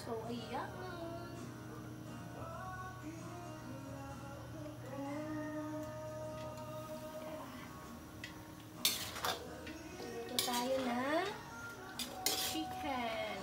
So, ayan. Ito tayo na chicken.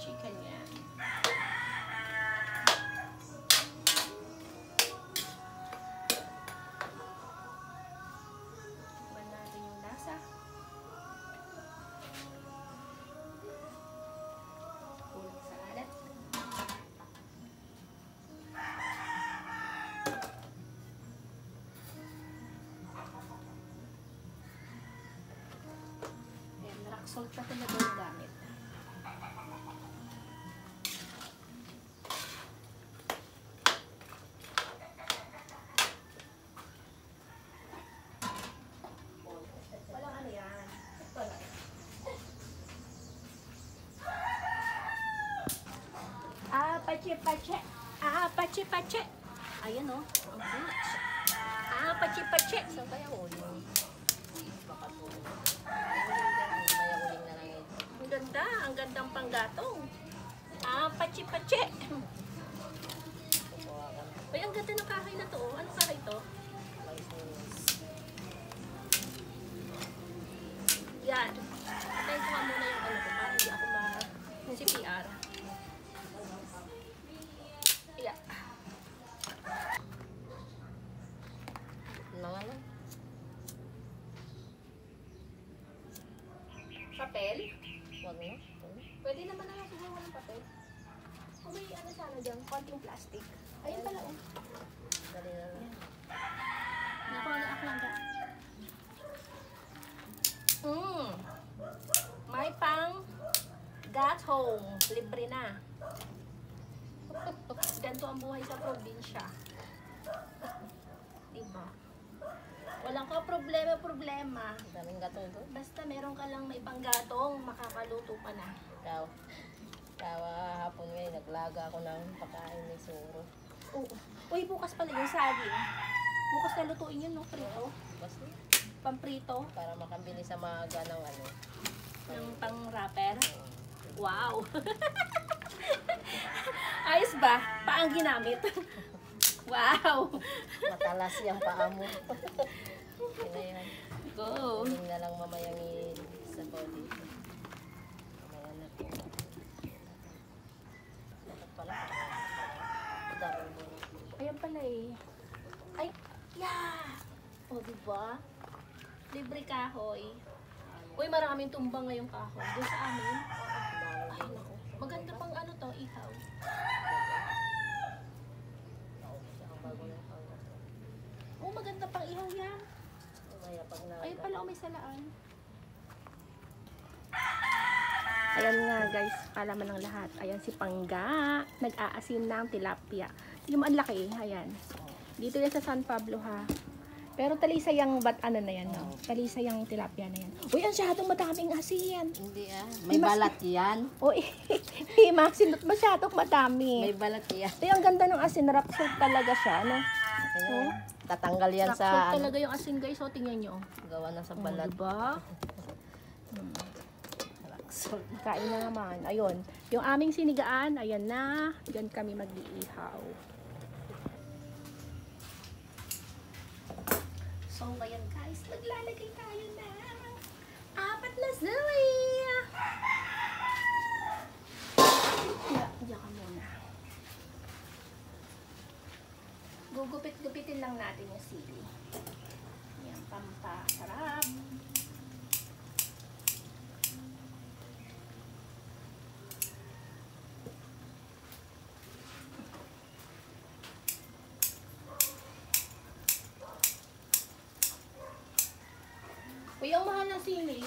Chicken yan. Tikman natin yung lasa. Kulang sa alat. Ayan, rock salt na talaga yung gamit. Walang ano yan. Ito lang. Pache-pache. Pache-pache. Ayan o. Ang rich. Pache-pache. Saan kaya uling? Baka po. May uling na lang yun. Ang ganda. Ang gandang panggatong. Pache-pache. Kukuha ka na. Uy, ang ganda ng kahoy na to. Anong kahoy to? Yan. Atayin ko nga muna yung ano ko para hindi ako yung CPR. Yeah. Lang ano? Papel? Huwag na. Pwede naman na siguro ng papel. Kung may ano sana dyan, konting plastic. Ayun pala oh. Dali na lang. Nakuha na ako lang ka. May pang gatong. Libre na. Ganito ang buhay sa probinsya. Diba? Walang ka problema. Daming gatong doon. Basta meron ka lang may panggatong, makakaluto ka na. Ikaw. Hapon ngayon, naglaga ako ng pagkain ni Suro. Oo. Uy, bukas pala yung saging. Bukas na lutuin yun, no? Prito. Basta Pamprito. para makabili sa maga ng ano. Ng pang-wrapper. Wow! Ayos ba? Paang ginamit. Wow! Matalas yung paa mo. Yun na yan. Go! Huling na lang mamayang sa body. Mamaya na po. Dapat pala. Daming buo. Ayan pala eh. Ay! Yeah! O, diba? Libre kahoy. Uy, maraming tumbang ngayong kahoy. Doon sa amin. Ay, naku. Maganda pang ano to, ihaw. Oh, maganda pang ihaw yan. Mamaya pag na. Ayun pala, may salaan. Ayan nga guys, palaman ng lahat. Ayan si Pangga. Nag-aasim ng tilapia. Yung ang laki, ayan. Dito yan sa San Pablo ha. Pero talisay yung ano na yan, no? Talisay yung tilapia na yan. Uy, ang masyadong madaming asin. Hindi May balat yan. Uy, masyadong madami. May balat yan. Ito ang ganda ng asin. Rock salt talaga siya, no? Ayan. Tatanggal yan Rock salt sa talaga yung asin guys. O, tingnan nyo. gawa na sa Oh, balat. diba? Salt. Kain na naman. Ayun. Yung aming sinigaan, ayan na. Diyan kami mag-iihaw. So, ayan guys. Maglalagay tayo ng 4 na sili. Diyan ka muna. Gugupit-gupitin lang natin yung sili. Ayan, pampasarap. Uy, ang mahal ng sili.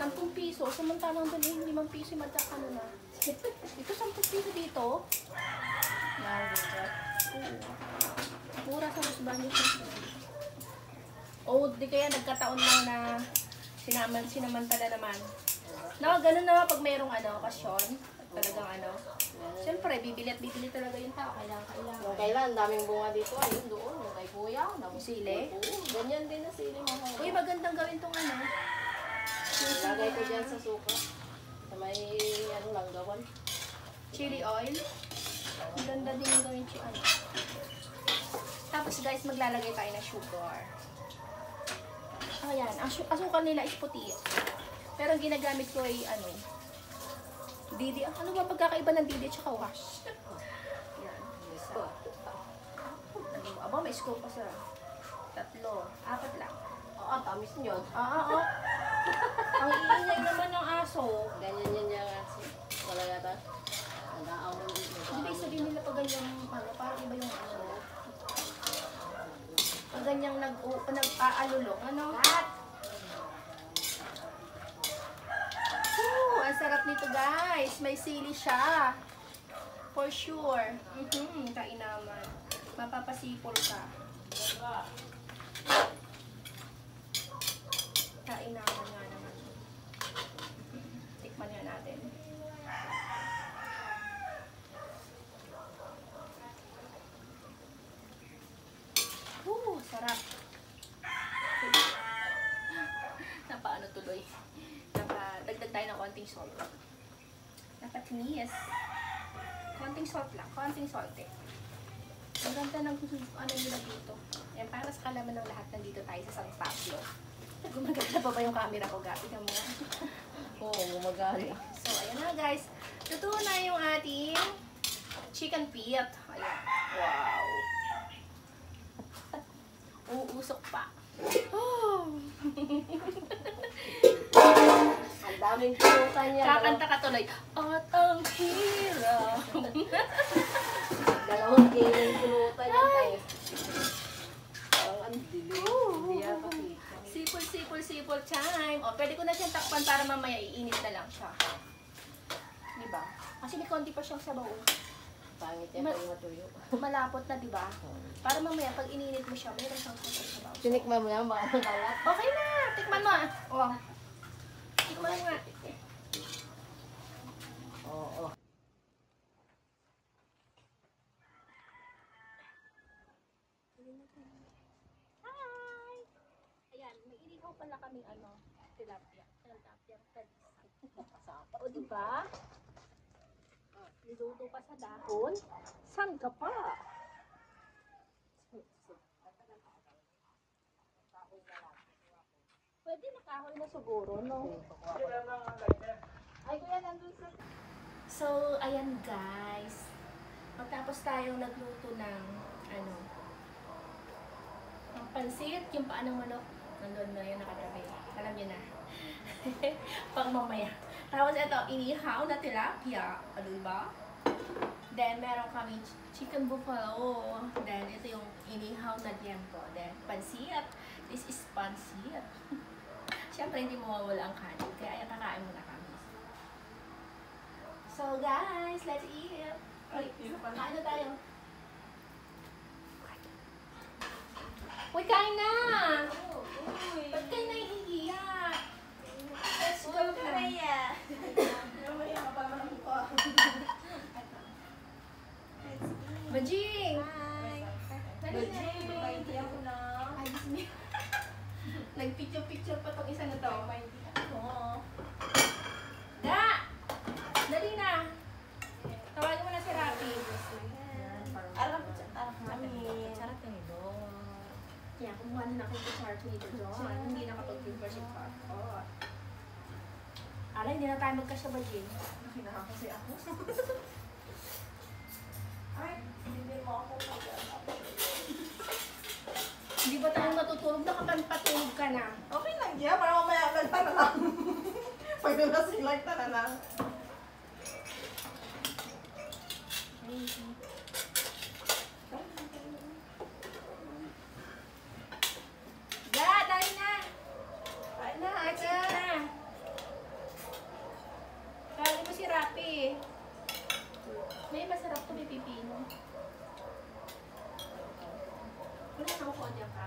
10 piso. Samantalang doon 5 piso magkakano na. Ito 10 piso dito. Mura sa husband. O, di kaya nagkataon lang na sinamantala naman. No, ganun naman pag mayroong okasyon. Talagang syempre, bibili at bibili talaga yung tao. Kailangan. Nung kailan, daming bunga dito. Ayun, doon. Yung kay kuya. Yung sili? Oo, ganyan din na sili mo. Uy, magandang gawin tong ano. Lagay ko dyan sa suka. Sa may, ano lang, gawan. Chili oil. Ang ganda din yung gawin ano. Tapos guys, maglalagay tayo ng sugar. Ayan, ang asukal nila is puti. Pero ang ginagamit ko ay ano, didi. Ano ba pagkakaiba ng didi at saka wash? Yan. Isa. Aba, may scope pa sa 3, 4 lang. Oo, tamis nyo. Oo. Ang iingay naman ng aso. Ganyan yan yung aso. Wala yata. Nag-aawon. Hindi sabihin nila pag ganyang, ano, parang iba yung ano. Pag ganyang nag-aalulong, ano? Ang sarap nito guys. May sili siya. For sure. Kain naman. Mapapasipol ka. Kain naman nga naman. Tikman nga natin. Sarap. Napaano tuloy. Napadagdag tayo ng konting salt. Napatinis. Konting salt lang. Konting salt eh. Ang ganda ng ano nila dito. Yan, para sa kalaman ng lahat, nandito tayo sa San Pablo. Gumaganda pa ba yung camera ko, Gabi? Ka mo. Oo, gumagari. So, ayan na guys. Luto na yung ating chicken feet. Ayan. Wow. Uusok pa. Oh. Ang daming pulutan niya. Kakanta ka tuloy. At ang hirap. 2 kilong pulutan yan tayo. Ang dilim. Hindi yata kita. Sipol time. O, pwede ko na siyang takpan para mamaya iinit na lang siya. Diba? Kasi may konti pa siyang sabaw. Pangit yan pag matuyo. Malapot na, diba? Para mamaya, pag ininit mo siya, mayroon siyang sabaw. Sinikman mo yan, baka kalat. Okay na! Tikman mo ah! O. Tikman mo nga. Oo. Hi! Ayan, may inihaw pala kaming ano, tilapia. Tilapia, o, diba? Niluto pa sa dahon. San ka pa? Pwede na kahoy na siguro, no? Ay, kuya, nandun sa... So, ayan guys. Matapos tayong nagluto ng, ano, ng pansit, yung paa ng manok. Nandun na yun nakatabi. Alam niyo na. Pang mamaya. Tapos ito, inihaw na tilapia. Ano ba? Then, meron kami chicken buffalo. Then, ito yung inihaw na liempo. Then, pansit. This is pansit. Siyempre, hindi mawawala ang kanin. Kaya, ayan, kakain muna kami. So, guys, let's eat. Ay, kain na tayo. Uy, kain na! Ba't kayo naiiyak? Let's go na. Bajing! Hi! Bajing! Ay, Disney. Nagpicture-picture pa tong isa na to. Oo. Da! Dali na! Tawagin mo na si Rapi. Alam ko dyan. Sarap ka nito. Kaya kumuha na natin yung chart nito doon. Hindi nakapag-prepare si Papa. Ala, hindi na tayo magkasya Bajing. Nakinaha kasi ako. Ay, hindi mo ako Hindi ba tayo matutulog? Nakapagpatulog ka na. okay lang yan, para mamaya agad na lang. Pag nalasing like na lang. Ga, dahil na! Kain na, kain na! Kali mo si Rapi. May masarap to, may pipino. Wala na ako dyan ka.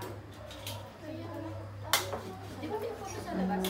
Di ba may photo sa labas?